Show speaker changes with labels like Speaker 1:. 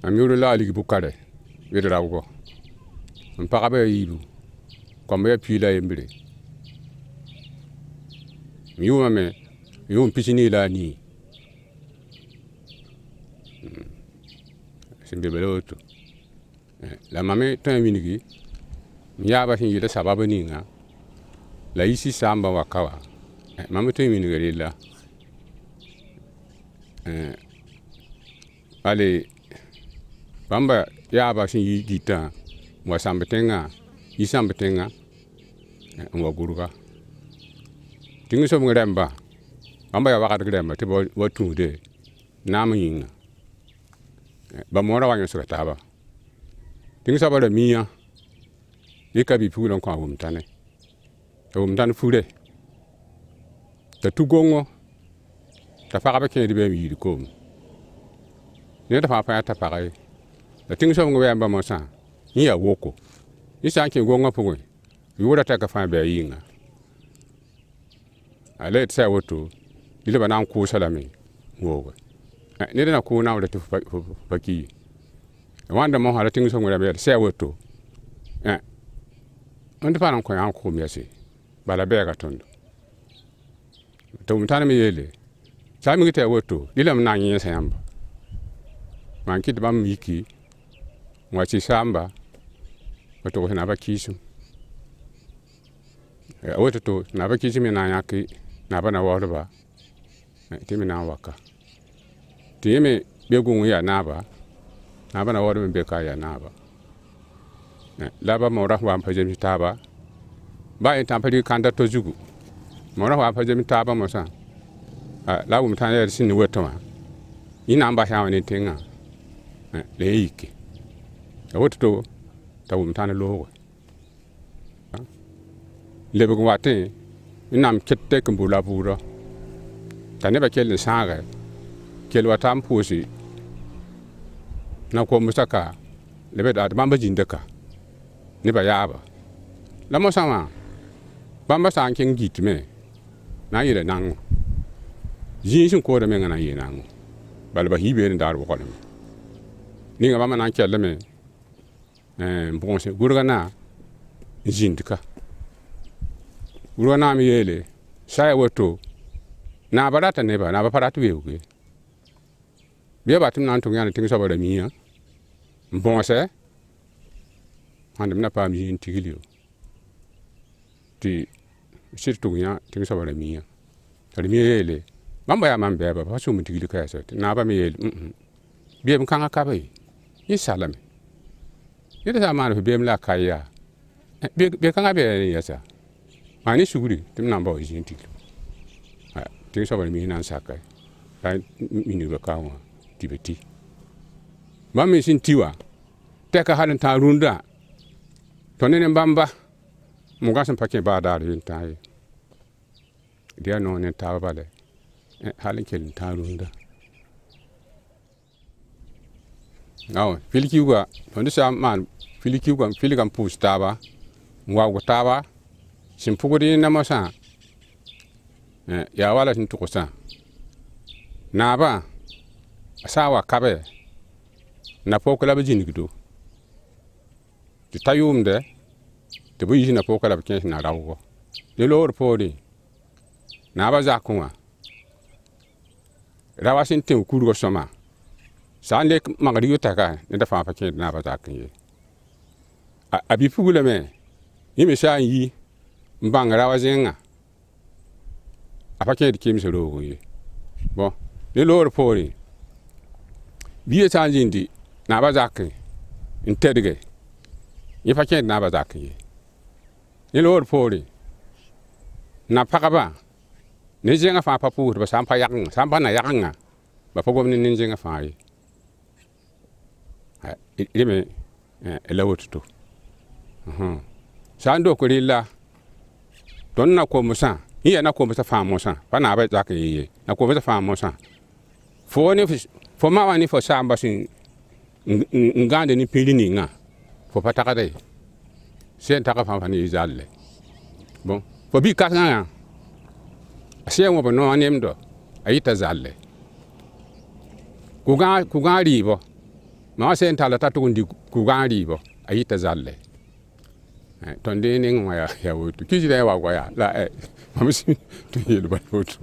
Speaker 1: Amiuru la ligi bukare wedra ugo mpaka ba yibu kwamba ya pila yembre miuma me yum pichini la ni simbe beloto la mame tan winigi miya ba hin yida sababu ni nga la isi samba wakawa mame tan winigi la ale bamba ya ba sin yi gita wa sambetenga isambetenga wa Gourga tingi so ngremba bamba ya wakati gremba te bo tunde nam yinga ba mora wanyo so taba tingi so ba miya yeka bi pulon kwa wumtane fure ta tugongo ta faga ba ke di be mi ko ne ta fa ta faga la ting so ngwe amba mo sa ya woko isa ke gonga pugo yura ta ka fa be yinga ale tsa woto ile bana ku salame wogo ne na ku na wala tu faki wanda mo hala ting so ngwe be tsa woto onde fa nan ko yan ku mesi bala be ga tondo to mutane mi yele sami gite woto ile mna nyi sa yamba man kit bam yiki wachi samba wato na ba kisu wato to na ba kisu me na yaki na ba na woro ba timi na waka timi be gungu ya na ba na woro be ka ya na ba la ba mo rahwa pa jemi taba ba en tampari kanda to jugu mo rahwa pa jemi taba mo sa la wum tan ya sin weto ma ina ba ha woni tinga le yiki woto to ta wum tan lo le bu wate inam kette kumbula bura tane ba kel saga kel watam pusi na ko musaka le be da mamba jindaka ne ba yaba la mo sama bamba san king gitme na yele nango jinsin ko da men na yele nango balba hibe ni dar ko ni nga bama nan kelle me bon se Gourga na jindika Gourga na mi yele sai woto na barata ne ba na ba paratu weuge biya batum nan to ngana tingi sabara miya bon se handem na pa mi intigilio ti sirtu nya tingi sabara miya tali mi yele bamba ya man beba ba so mi tigili ka sa na ba mi yele biya kan ka bai yi salame yede sa man be la kaya be kan be ya sa mani suguri tim nan ba o jin tigili tingi sabara mi nan sakai ta mi ni ba kawa tibeti ba mi sin tiwa te ka halin ta runda to ne bamba mu ga san pake ba da rin ta yi dia no ne ta ba le halin kelin ta runda aw filiki ga to ne sa man filiki ga filikam pus ta ba wa go ta ba sin puguri na mo sa ya wala tin to ko sa na ba sawa kabe na pokala ba jinigdo ti tayumde te bu yina pokala ba ken na rawo de lor podi na ba zakunwa rawasin te kurgo soma sande magari yutaka ne da fa pa ken na ba zakin abi fugula me yimi sha yi mbang rawazenga apake de kim se rogo yi bon de lor podi biye tanjindi na ba zakin intedge yi fa ken na ba zakin ni lor pori na pakaba ni jenga fa pa pur ba sampa yang sampa na yanga ba pogom ni jenga fa yi ilime elawutu sando ko rilla don na ko musa iya na ko musa fa musa pa na ba zakin yi na ko musa fa musa fo ni fo ma wani fo samba sin ngande ni pili ni nga fo pataka dai sen taka fa ni zalle bon fo bi ka nga sen wo no anem do ayita zalle ku ga ribo ma sen tala ta tundi Gourga ribo ayita zalle tonde ne ngwa ya wotu kiji da wa ya la mamsi to yelo ba wotu